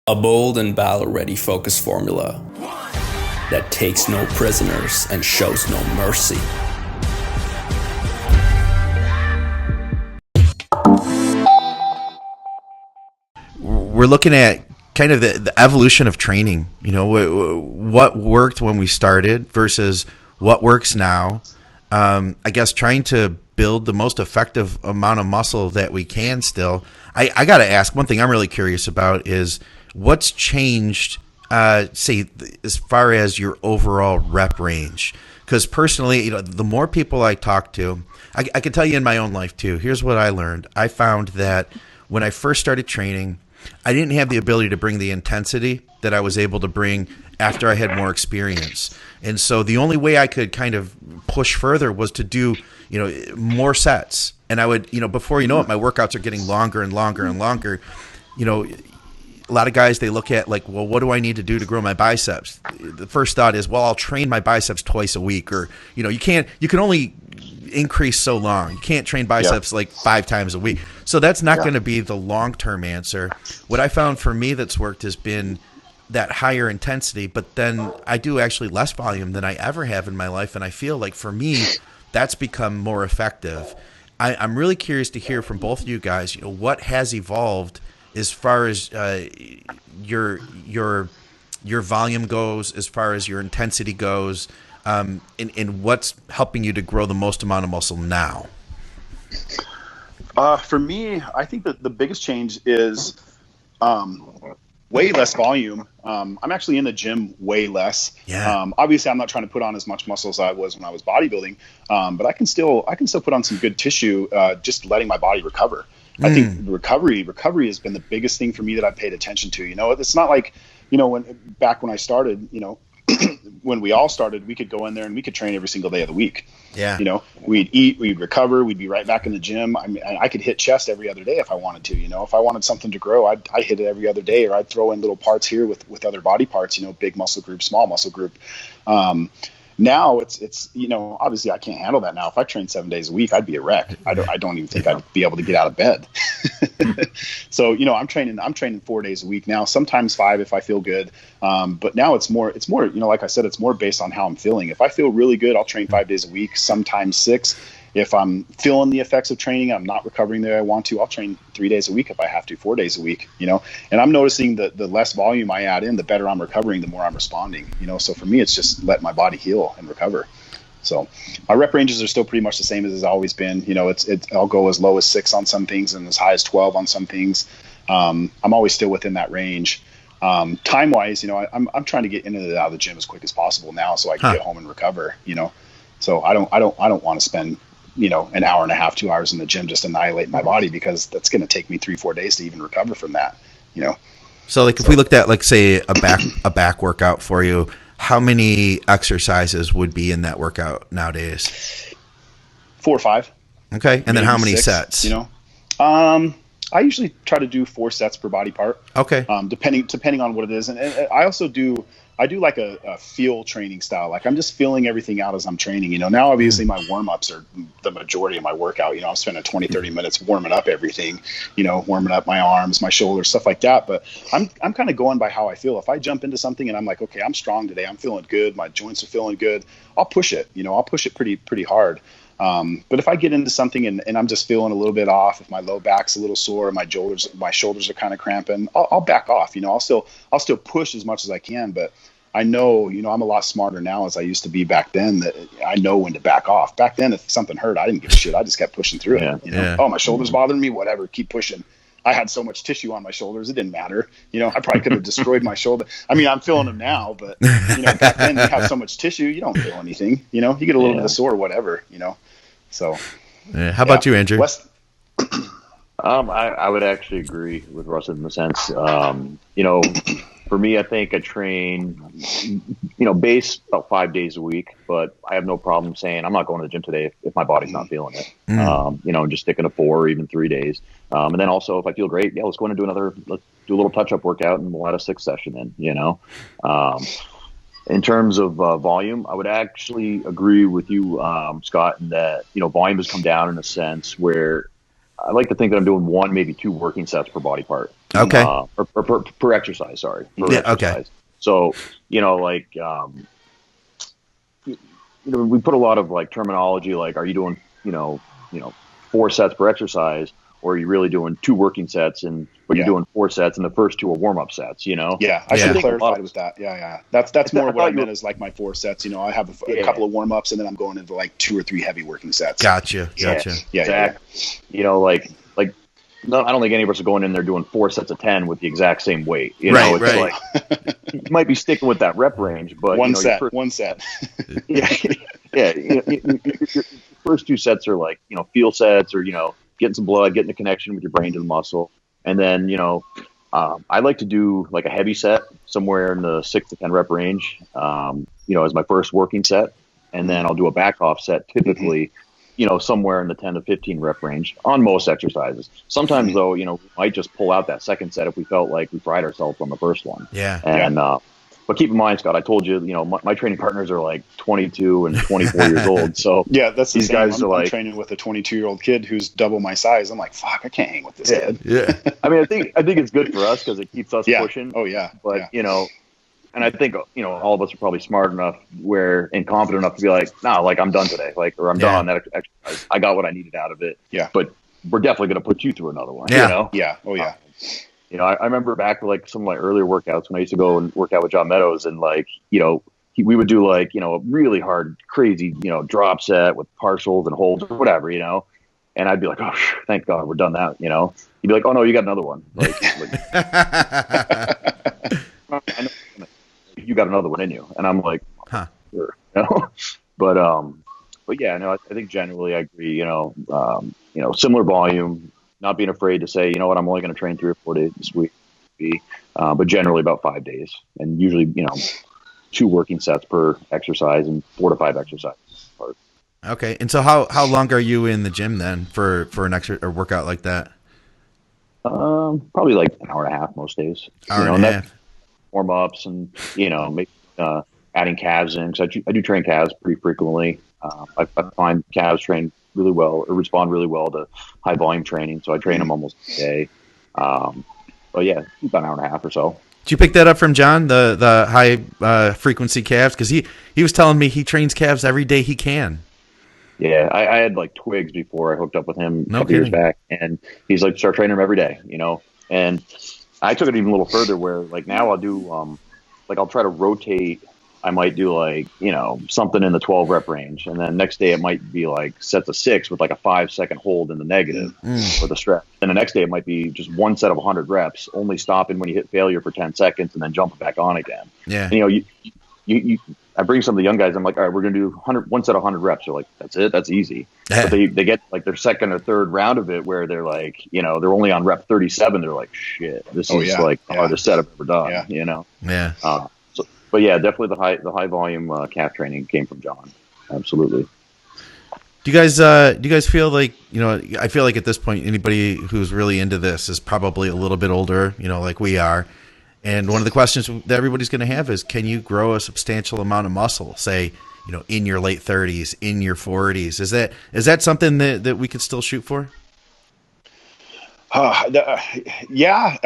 A bold and battle-ready focus formula that takes no prisoners and shows no mercy. We're looking at kind of the evolution of training. You know, what worked when we started versus what works now. I guess trying to build the most effective amount of muscle that we can still. I got to ask, one thing I'm really curious about is what's changed, say, as far as your overall rep range? Because personally, you know, the more people I talk to, I can tell you in my own life too, here's what I learned. I found that when I first started training, I didn't have the ability to bring the intensity that I was able to bring after I had more experience. And so the only way I could kind of push further was to do, you know, more sets. And I would, you know, before you know it, my workouts are getting longer and longer and longer. You know, a lot of guys, they look at like, well, what do I need to do to grow my biceps? The first thought is, well, I'll train my biceps twice a week, or, you know, you can only increase so long. You can't train biceps like 5 times a week. So that's not going to be the long-term answer. What I found for me that's worked has been that higher intensity, but then I do actually less volume than I ever have in my life. And I feel like for me, that's become more effective. I'm really curious to hear from both of you guys, you know, what has evolved as far as your volume goes, as far as your intensity goes, and what's helping you to grow the most amount of muscle now? For me, I think that the biggest change is way less volume. I'm actually in the gym way less. Obviously, I'm not trying to put on as much muscle as I was when I was bodybuilding, but I can still put on some good tissue, just letting my body recover. I think recovery has been the biggest thing for me that I've paid attention to. You know, it's not like, you know, when I started, you know, when we all started, we could go in there and we could train every single day of the week. Yeah. You know, we'd eat, we'd recover, we'd be right back in the gym. I mean, I could hit chest every other day if I wanted to. You know, if I wanted something to grow, I'd hit it every other day, or I'd throw in little parts here with other body parts. You know, big muscle group, small muscle group. Now it's you know, obviously I can't handle that now. If I trained 7 days a week, I'd be a wreck. I don't even think I'd be able to get out of bed. So, you know, I'm training 4 days a week now, sometimes 5 if I feel good. But now it's more, you know, like I said, it's more based on how I'm feeling. If I feel really good, I'll train 5 days a week, sometimes 6. If I'm feeling the effects of training, I'm not recovering the way I want to, I'll train 3 days a week if I have to, 4 days a week, you know. And I'm noticing that the less volume I add in, the better I'm recovering, the more I'm responding, you know. So for me, it's just let my body heal and recover. So my rep ranges are still pretty much the same as it's always been. You know, I'll go as low as 6 on some things and as high as 12 on some things. I'm always still within that range. Time wise, you know, I'm trying to get in and out of the gym as quick as possible now, so I can get home and recover, you know. So I don't want to spend, you know, an hour and a half, 2 hours in the gym just annihilating my body, because that's going to take me 3-4 days to even recover from that, you know. So like if we looked at, like, say a back workout for you, how many exercises would be in that workout nowadays? 4 or 5. Okay. And then how many 6, sets? You know, I usually try to do 4 sets per body part. Okay. Depending on what it is. And I also do like a feel training style. Like I'm just feeling everything out as I'm training, you know. Now, obviously my warm-ups are the majority of my workout. You know, I'm spending 20-30 minutes warming up everything, you know, warming up my arms, my shoulders, stuff like that. But I'm kind of going by how I feel. If I jump into something and I'm like, okay, I'm strong today, I'm feeling good, my joints are feeling good, I'll push it, you know, I'll push it pretty hard. But if I get into something and I'm just feeling a little bit off, if my low back's a little sore, my shoulders are kind of cramping, I'll back off. You know, I'll still push as much as I can, but I know, you know, I'm a lot smarter now as I used to be back then, that I know when to back off. Back then, if something hurt, I didn't give a shit. I just kept pushing through it. You know, oh, my shoulder's bothering me, whatever, keep pushing. I had so much tissue on my shoulders, it didn't matter. You know, I probably could have destroyed my shoulder. I mean, I'm feeling them now, but you know, back then you have so much tissue, you don't feel anything. You know, you get a little bit of sore, whatever. You know. So, how about you, Andrew? I would actually agree with Russ in the sense, you know, for me, I think I train, you know, base about 5 days a week, but I have no problem saying I'm not going to the gym today if my body's not feeling it. You know, just sticking to 4 or even 3 days. And then also if I feel great, let's go in and let's do a little touch-up workout and we'll add a 6th session in, you know. In terms of volume, I would actually agree with you, Scott, in that, you know, volume has come down in a sense where I like to think that I'm doing 1, maybe 2 working sets per body part. Okay. Or per exercise. Sorry. Per Yeah. exercise. Okay. So, like, we put a lot of like terminology, like, are you doing, 4 sets per exercise, or are you really doing 2 working sets but you're doing 4 sets and the first 2 are warm-up sets, Yeah, I should have clarified with that. Yeah. That's more what I meant is like my 4 sets. I have a couple of warm-ups and then I'm going into like 2 or 3 heavy working sets. Gotcha. Yeah, exactly. Like no, I don't think any of us are going in there doing 4 sets of 10 with the exact same weight. Right. Like you might be sticking with that rep range, but one set. Yeah. Your first 2 sets are like, feel sets, or, getting some blood, getting a connection with your brain to the muscle. And then, I like to do like a heavy set somewhere in the 6 to 10 rep range, as my first working set. And then I'll do a back off set typically, somewhere in the 10 to 15 rep range on most exercises. Sometimes though, we might just pull out that second set if we felt like we fried ourselves on the first one. Yeah. And, but keep in mind, Scott, I told you, my training partners are like 22 and 24 years old. So yeah, that's these guys are like, I'm training with a 22-year-old kid who's double my size. I'm like, fuck, I can't hang with this kid. Yeah. I mean, I think it's good for us because it keeps us pushing. Oh yeah. But and I think all of us are probably smart enough and confident enough to be like, no, like I'm done today, or I'm done on that exercise. I got what I needed out of it. Yeah. But we're definitely going to put you through another one. Yeah. Yeah. Oh yeah. I remember back to like some of my earlier workouts when I used to go and work out with John Meadows, and like, we would do like, a really hard, crazy, drop set with partials and holds or whatever, and I'd be like, oh, thank God we're done that, He'd be like, oh no, you got another one. Like I know, you got another one in you. And I'm like, sure, but yeah, no, I think generally I agree, similar volume, not being afraid to say, what, I'm only going to train 3 or 4 days this week, but generally about 5 days, and usually, 2 working sets per exercise and 4 to 5 exercises. Okay. And so how long are you in the gym then for an or workout like that? Probably like an hour and a half most days. Hour and a half. Warm ups and, maybe, adding calves in, because I do train calves pretty frequently. I find calves train really well, or respond really well to high volume training. So I train them almost every day. But yeah, about an hour and a half or so. Did you pick that up from John, the high frequency calves? Because he was telling me he trains calves every day he can. Yeah, I had like twigs before I hooked up with him a couple years back, and he's like, start training them every day, And I took it even a little further, where like now I'll do I'll try to rotate. I might do like, something in the 12 rep range. And then next day it might be like sets of 6 with like a 5-second hold in the negative for the stretch. And the next day it might be just 1 set of 100 reps, only stopping when you hit failure for 10 seconds and then jumping back on again. Yeah. And, I bring some of the young guys, I'm like, all right, we're going to do 1 set of 100 reps. They're like, that's it. That's easy. But they get like their second or third round of it where they're like, they're only on rep 37. They're like, shit, this is like the hardest set I've ever done, Yeah. But yeah, definitely the high volume calf training came from John. Absolutely. Do you guys feel like, I feel like at this point, anybody who's really into this is probably a little bit older, like we are. And one of the questions that everybody's going to have is, can you grow a substantial amount of muscle, say, in your late 30s, in your 40s? Is that something that we could still shoot for? Yeah.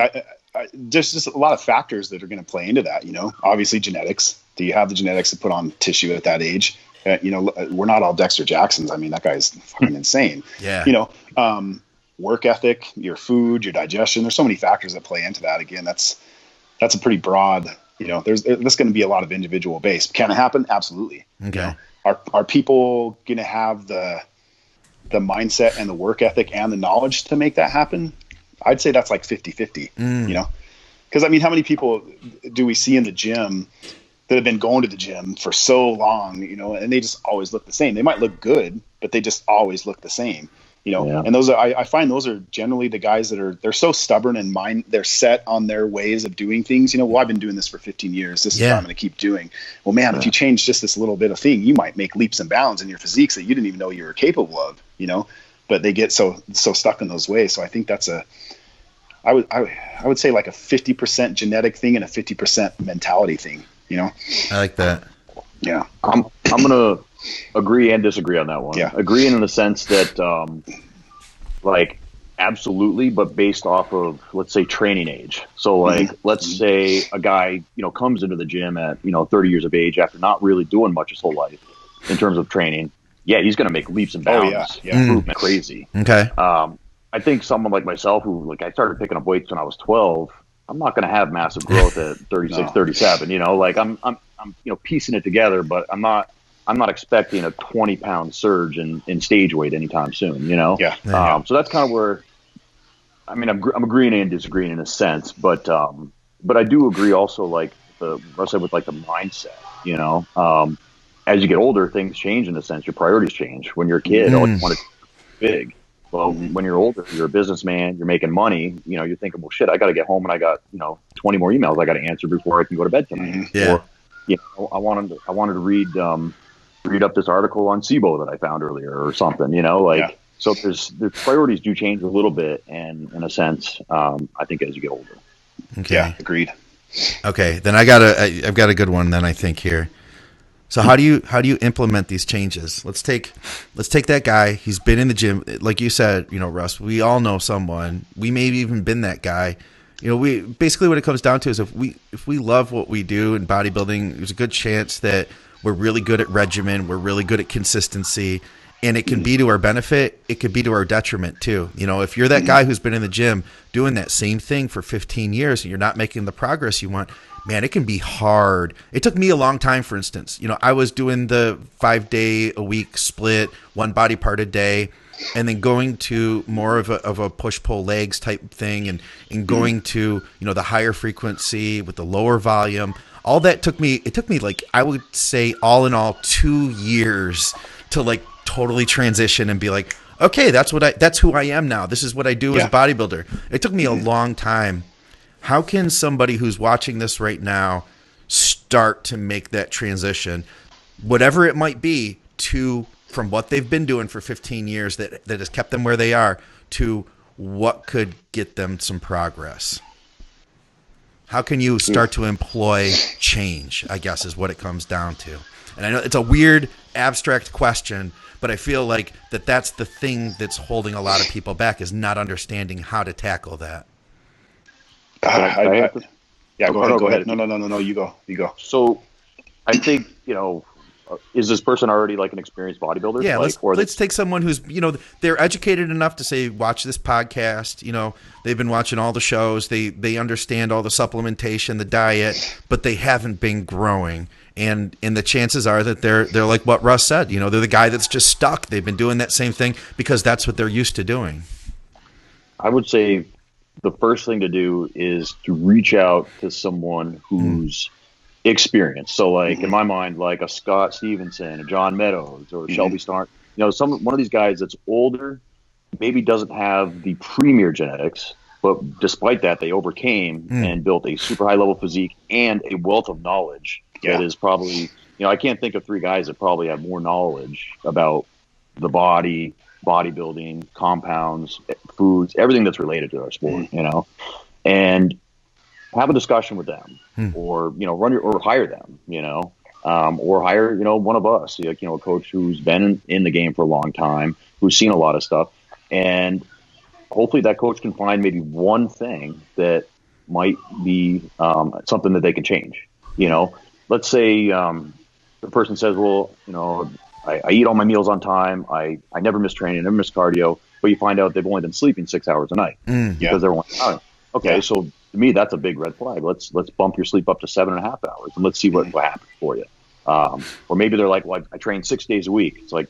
There's just a lot of factors that are going to play into that. Obviously genetics. Do you have the genetics to put on tissue at that age? We're not all Dexter Jacksons. I mean, that guy's fucking insane. Yeah. Work ethic, your food, your digestion. There's so many factors that play into that. Again, that's a pretty broad, there's going to be a lot of individual based. Can it happen? Absolutely. Okay. Are people going to have the mindset and the work ethic and the knowledge to make that happen? I'd say that's like 50-50, because I mean, how many people do we see in the gym that have been going to the gym for so long, and they just always look the same. They might look good, but they just always look the same, and those are, I find those are generally the guys that they're so stubborn and they're set on their ways of doing things. Well, I've been doing this for 15 years. This is what I'm going to keep doing. Well, man, if you change just this little bit of thing, you might make leaps and bounds in your physiques that you didn't even know you were capable of, but they get so stuck in those ways. So I think that's I would say like a 50% genetic thing and a 50% mentality thing, I like that. Yeah. I'm going to agree and disagree on that one. Yeah. Agreeing in the sense that, like, Absolutely, but based off of, let's say, training age. So like, let's say a guy, comes into the gym at, 30 years of age after not really doing much his whole life in terms of training. Yeah, he's going to make leaps and bounds. Improvement crazy. Okay. I think someone like myself who, like, I started picking up weights when I was 12, I'm not going to have massive growth at 36, 37, like I'm piecing it together, but I'm not expecting a 20-pound surge in stage weight anytime soon, So that's kind of where, I'm agreeing and disagreeing in a sense, but I do agree also, like Russ said, with like the mindset, as you get older, things change in a sense. Your priorities change. When you're a kid, all you want to be big. Well, when you're older, you're a businessman, you're making money, you're thinking, well, shit, I got to get home and I got, 20 more emails I got to answer before I can go to bed tonight. Or, I wanted to read up this article on SIBO that I found earlier or something, so the priorities do change a little bit. And in a sense, I think as you get older. Okay. Yeah, agreed. Okay. Then I've got a good one then, I think, here. So how do you implement these changes? Let's take that guy. He's been in the gym, like you said, Russ. We all know someone. We may have even been that guy. We basically what it comes down to is if we love what we do in bodybuilding, there's a good chance that we're really good at regimen. We're really good at consistency, and it can be to our benefit. It could be to our detriment too. If you're that guy who's been in the gym doing that same thing for 15 years and you're not making the progress you want, man, it can be hard. It took me a long time, for instance. I was doing the 5-day-a-week split, one body part a day, and then going to more of a push-pull legs type thing and going to, the higher frequency with the lower volume. All that took me like, I would say all in all 2 years to like totally transition and be like, okay, that's who I am now. This is what I do as a bodybuilder. It took me a long time. How can somebody who's watching this right now start to make that transition, whatever it might be, from what they've been doing for 15 years that has kept them where they are to what could get them some progress? How can you start to employ change, I guess, is what it comes down to. And I know it's a weird, abstract question, but I feel like that's the thing that's holding a lot of people back, is not understanding how to tackle that. Go ahead. No, you go. So I think, is this person already like an experienced bodybuilder? Yeah, let's take someone who's, they're educated enough to say, watch this podcast. They've been watching all the shows. They understand all the supplementation, the diet, but they haven't been growing. And the chances are that they're like what Russ said. They're the guy that's just stuck. They've been doing that same thing because that's what they're used to doing. I would say the first thing to do is to reach out to someone who's experienced. So like in my mind, like a Scott Stevenson, a John Meadows, or Shelby Stark, one of these guys that's older, maybe doesn't have the premier genetics, but despite that, they overcame and built a super high level physique and a wealth of knowledge that is probably, I can't think of 3 guys that probably have more knowledge about the body, bodybuilding, compounds, foods, everything that's related to our sport, and have a discussion with them, or or hire them, or hire one of us, a coach who's been in the game for a long time, who's seen a lot of stuff, and hopefully that coach can find maybe one thing that might be something that they can change. Let's say the person says, well, I eat all my meals on time. I never miss training, never miss cardio. But you find out they've only been sleeping 6 hours a night because they're one. Okay, so to me, that's a big red flag. Let's bump your sleep up to 7.5 hours and let's see what happens for you. Or maybe they're like, well, I train 6 days a week. It's like,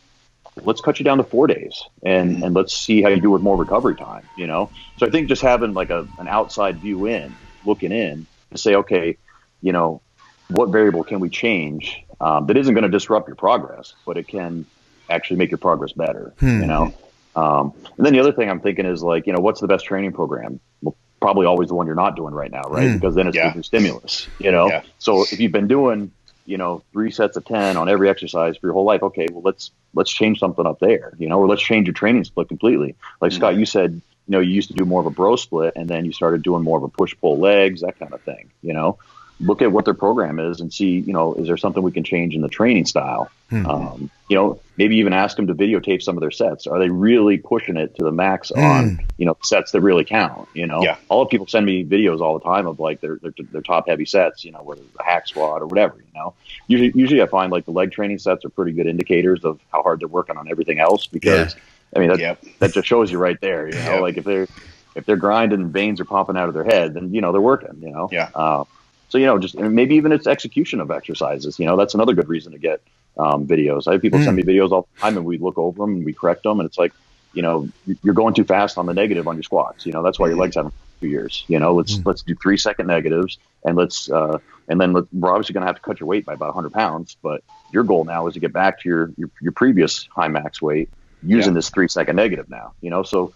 let's cut you down to 4 days and let's see how you do with more recovery time. So I think just having like an outside view looking in to say, okay, what variable can we change that isn't going to disrupt your progress, but it can actually make your progress better, And then the other thing I'm thinking is like, what's the best training program? Well, probably always the one you're not doing right now, right? Because then it's the stimulus, So if you've been doing, 3 sets of 10 on every exercise for your whole life, okay, well, let's change something up there, or let's change your training split completely. Like Scott, you said, you used to do more of a bro split and then you started doing more of a push-pull legs, that kind of thing, look at what their program is and see, is there something we can change in the training style? Maybe even ask them to videotape some of their sets. Are they really pushing it to the max on, sets that really count? All the people send me videos all the time of like their top heavy sets, whether it's a hack squat or whatever, Usually I find like the leg training sets are pretty good indicators of how hard they're working on everything else, because that just shows you right there, like if they're grinding, veins are popping out of their head, then, they're working, So, just maybe even it's execution of exercises. That's another good reason to get videos. I have people send me videos all the time, and we look over them and we correct them. And it's like, you're going too fast on the negative on your squats. That's why your legs haven't 2 years. Let's do 3 second negatives, and we're obviously going to have to cut your weight by about 100 pounds. But your goal now is to get back to your previous high max weight using this 3 second negative now. So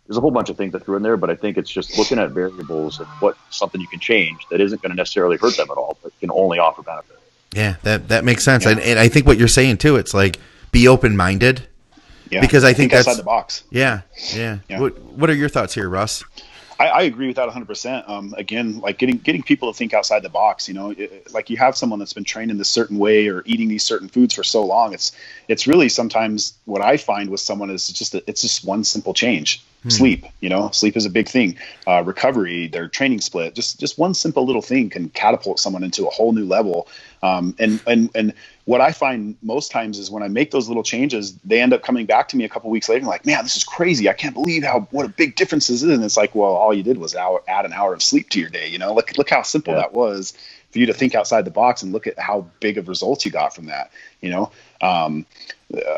there's a whole bunch of things that threw in there, but I think it's just looking at variables and what something you can change that isn't going to necessarily hurt them at all, but can only offer benefit. Yeah, that makes sense. Yeah. And I think what you're saying too, it's like, be open-minded. Yeah. Because I think that's outside the box. Yeah. What are your thoughts here, Russ? I agree with that 100%. Again, like getting people to think outside the box, like you have someone that's been trained in this certain way or eating these certain foods for so long. It's really sometimes what I find with someone is it's just one simple change. Sleep, sleep is a big thing. Recovery, their training split, just one simple little thing can catapult someone into a whole new level. And what I find most times is when I make those little changes, they end up coming back to me a couple weeks later and like, man, this is crazy. I can't believe what a big difference this is. And it's like, well, all you did was add an hour of sleep to your day. Look how simple that was for you to think outside the box and look at how big of results you got from that.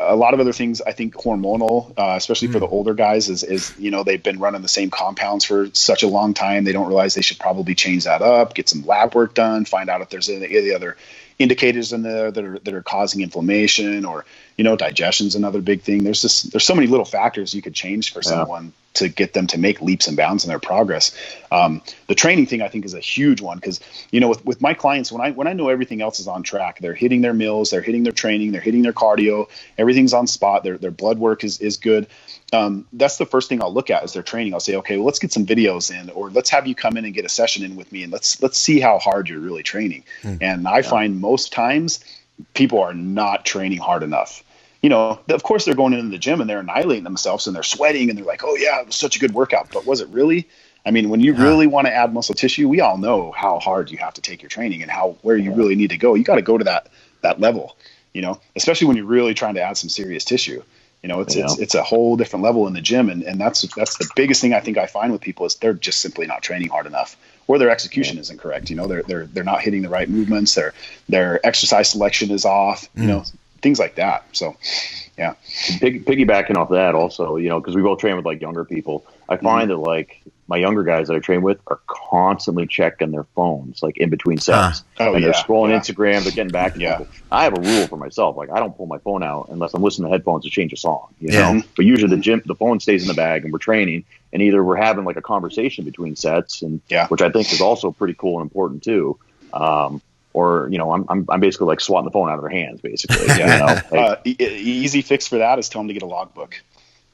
A lot of other things, I think hormonal, especially for the older guys is they've been running the same compounds for such a long time. They don't realize they should probably change that up, get some lab work done, find out if there's any other indicators in there that are causing inflammation, or digestion's another big thing. There's so many little factors you could change for someone to get them to make leaps and bounds in their progress. The training thing I think is a huge one, because with my clients, when I know everything else is on track, they're hitting their meals, they're hitting their training, they're hitting their cardio, everything's on spot, their blood work is good. That's the first thing I'll look at is their training. I'll say, okay, well, let's get some videos in, or let's have you come in and get a session in with me, and let's see how hard you're really training. And I find most times people are not training hard enough. Of course they're going into the gym and they're annihilating themselves and they're sweating and they're like, oh yeah, it was such a good workout. But was it really? I mean, when you really want to add muscle tissue, we all know how hard you have to take your training and where you really need to go. You got to go to that level, especially when you're really trying to add some serious tissue. It's a whole different level in the gym. And that's the biggest thing I think I find with people is they're just simply not training hard enough, or their execution isn't correct. They're not hitting the right movements. Their exercise selection is off, things like that. So, yeah. Piggybacking off that also, because we both train with like younger people, I find that like my younger guys that I train with are constantly checking their phones, like in between sets. They're scrolling Instagram, they're getting back to people. I have a rule for myself. Like I don't pull my phone out unless I'm listening to headphones to change a song, know? But usually the phone stays in the bag and we're training, and either we're having like a conversation between sets, and which I think is also pretty cool and important too. Or I'm basically like swatting the phone out of their hands, basically. Easy fix for that is tell them to get a logbook.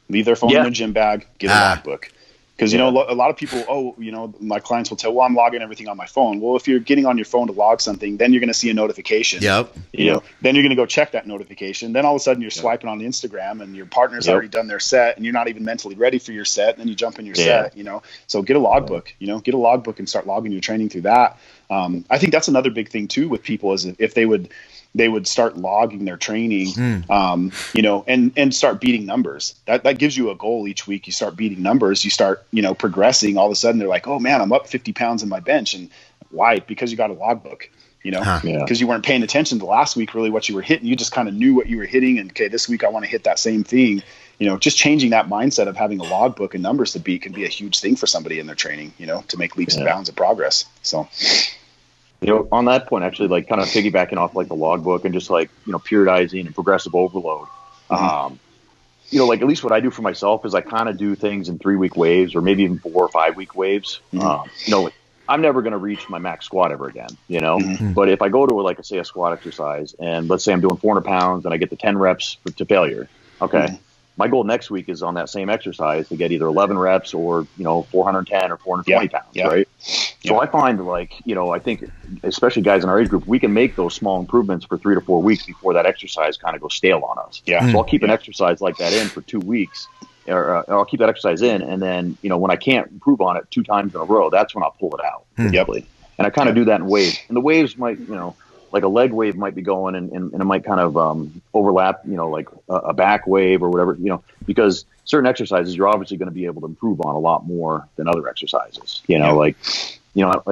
Leave their phone in their gym bag, get a logbook. Because, a lot of people, my clients will tell, well, I'm logging everything on my phone. Well, if you're getting on your phone to log something, then you're going to see a notification. Then you're going to go check that notification. Then all of a sudden you're swiping on Instagram and your partner's already done their set and you're not even mentally ready for your set. And then you jump in your set, So get a logbook, get a logbook and start logging your training through that. I think that's another big thing too with people is if they would start logging their training, and start beating numbers. That gives you a goal each week. You start beating numbers, you start, progressing. All of a sudden they're like, oh man, I'm up 50 pounds in my bench. And why? Because you got a logbook, because you weren't paying attention to last week, really what you were hitting. You just kind of knew what you were hitting. And okay, this week I want to hit that same thing. Just changing that mindset of having a logbook and numbers to beat can be a huge thing for somebody in their training, to make leaps and bounds of progress. So. On that point, actually, like kind of piggybacking off like the logbook and just like, periodizing and progressive overload. Like at least what I do for myself is I kind of do things in 3-week waves or maybe even 4 or 5 week waves. I'm never going to reach my max squat ever again, but if I go to like say a squat exercise and let's say I'm doing 400 pounds and I get the 10 reps to failure. Okay. my goal next week is on that same exercise to get either 11 reps or, 410 or 420 pounds, right? So I find like, I think especially guys in our age group, we can make those small improvements for 3 to 4 weeks before that exercise kind of goes stale on us. Yeah. So I'll keep an exercise like that in for 2 weeks, or I'll keep that exercise in. And then, when I can't improve on it 2 times in a row, that's when I'll pull it out. Typically. And I kind of do that in waves. And the waves might, like a leg wave might be going and it might kind of overlap, like a back wave or whatever, because certain exercises you're obviously going to be able to improve on a lot more than other exercises, like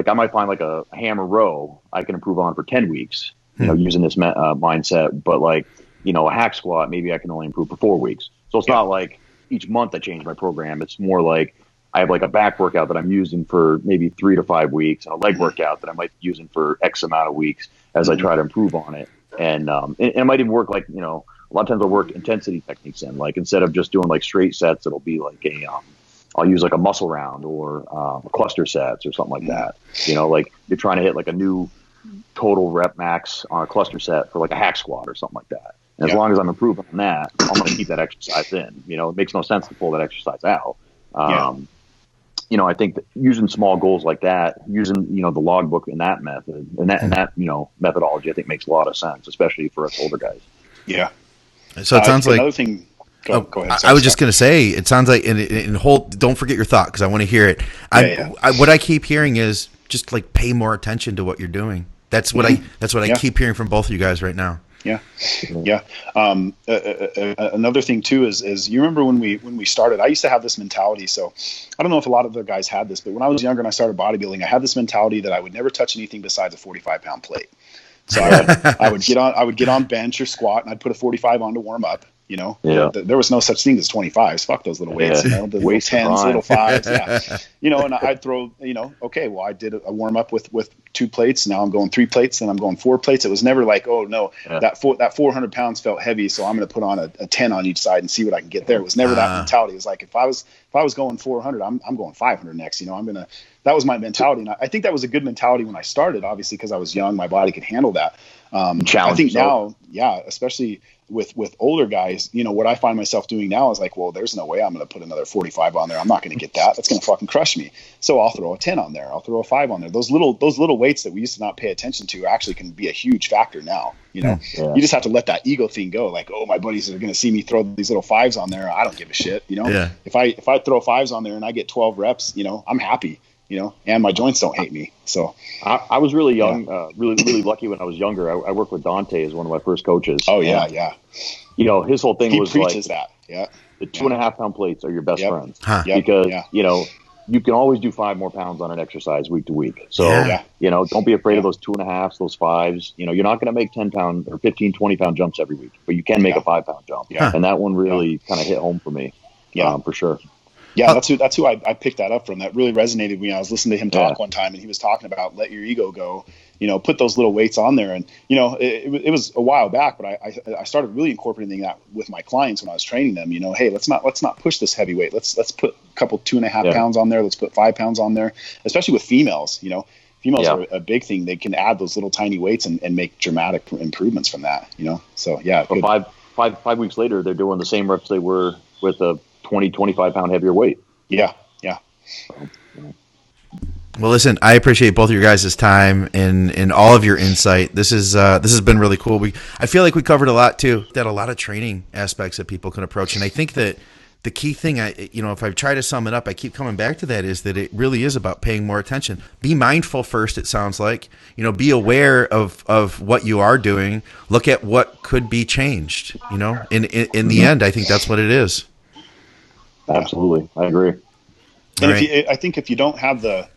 I might find like a hammer row I can improve on for 10 weeks, using this mindset, but like, a hack squat, maybe I can only improve for 4 weeks. So it's not like each month I change my program. It's more like I have like a back workout that I'm using for maybe 3 to 5 weeks and a leg workout that I might be using for X amount of weeks as I try to improve on it. And it might even work like, a lot of times I'll work intensity techniques in, like instead of just doing like straight sets, it'll be like I'll use like a muscle round or cluster sets or something like that. Like you're trying to hit like a new total rep max on a cluster set for like a hack squat or something like that. And as long as I'm improving on that, I'm going to keep that exercise in. It makes no sense to pull that exercise out. I think that using small goals like that, using, the logbook in that method and that methodology, I think makes a lot of sense, especially for us older guys. Yeah. So it sounds like another thing. Go ahead. I was just going to say, it sounds like, don't forget your thought, because I want to hear it. What I keep hearing is just like pay more attention to what you're doing. That's what I keep hearing from both of you guys right now. Yeah. Another thing too is you remember when we started, I used to have this mentality. So I don't know if a lot of the guys had this, but when I was younger and I started bodybuilding, I had this mentality that I would never touch anything besides a 45-pound plate. So I would get on bench or squat and I'd put a 45 on to warm up. There was no such thing as 25s. Fuck those little weights, the little 10s, little 5s. And I'd throw, okay, well, I did a warm up with 2 plates. Now I'm going 3 plates, then I'm going 4 plates. It was never like, oh no, that 400 pounds felt heavy, so I'm going to put on a 10 on each side and see what I can get there. It was never that mentality. It was like, if I was going 400, I'm going 500 next. That was my mentality. And I think that was a good mentality when I started, obviously, because I was young, my body could handle that. I think now, especially with older guys, what I find myself doing now is like, well, there's no way I'm going to put another 45 on there. I'm not going to get that. That's going to fucking crush me. So I'll throw a 10 on there. I'll throw a 5 on there. Those little weights that we used to not pay attention to actually can be a huge factor now. You just have to let that ego thing go. Like, oh, my buddies are going to see me throw these little 5s on there. I don't give a shit. If I throw 5s on there and I get 12 reps, I'm happy. And my joints don't hate me. So I was really young, really lucky when I was younger. I worked with Dante as one of my first coaches. Oh yeah. His whole thing was preaches like that. Yeah. The 2.5 pound plates are your best friends because you can always do 5 more pounds on an exercise week to week. So, don't be afraid of those 2.5s, those 5s. You're not going to make 10 pound or 15, 20 pound jumps every week, but you can make a 5 pound jump. Yeah. And that one really kind of hit home for me. For sure. Yeah, that's who I picked that up from. That really resonated with me. I was listening to him talk one time, and he was talking about let your ego go. Put those little weights on there, and it was a while back, but I started really incorporating that with my clients when I was training them. Hey, let's not push this heavy weight. Let's put a couple 2.5 pounds on there. Let's put 5 pounds on there, especially with females. Females are a big thing. They can add those little tiny weights and make dramatic improvements from that. So yeah. But 5 weeks later, they're doing the same reps they were with a 25 pound heavier weight. Yeah. Well, listen, I appreciate both of your guys' time and all of your insight. This has been really cool. I feel like we covered a lot too. That a lot of training aspects that people can approach, and I think that the key thing, if I try to sum it up, I keep coming back to that, is that it really is about paying more attention. Be mindful first. It sounds like, be aware of what you are doing. Look at what could be changed. In the end, I think that's what it is. Absolutely, I agree. And I think if you don't have the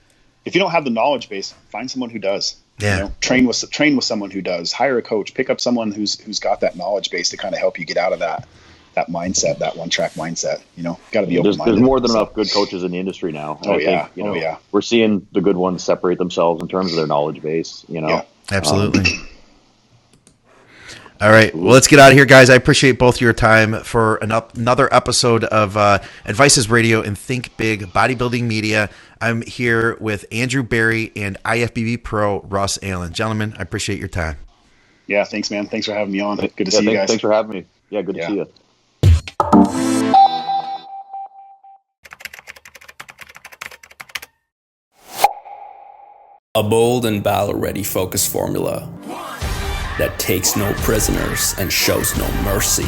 knowledge base, find someone who does. Yeah. Train with someone who does. Hire a coach. Pick up someone who's got that knowledge base to kind of help you get out of that mindset, that one track mindset. Got to be open-minded. There's more than enough good coaches in the industry now. I think, we're seeing the good ones separate themselves in terms of their knowledge base. Yeah, absolutely. All right. Well, let's get out of here, guys. I appreciate both your time for another episode of Advices Radio and Think Big Bodybuilding Media. I'm here with Andrew Barry and Ifbb Pro Russ Allen. Gentlemen, I appreciate your time. Yeah, thanks, man. Thanks for having me on. Good to see you guys. Thanks for having me. Yeah, good to see you. A bold and battle-ready focus formula that takes no prisoners and shows no mercy.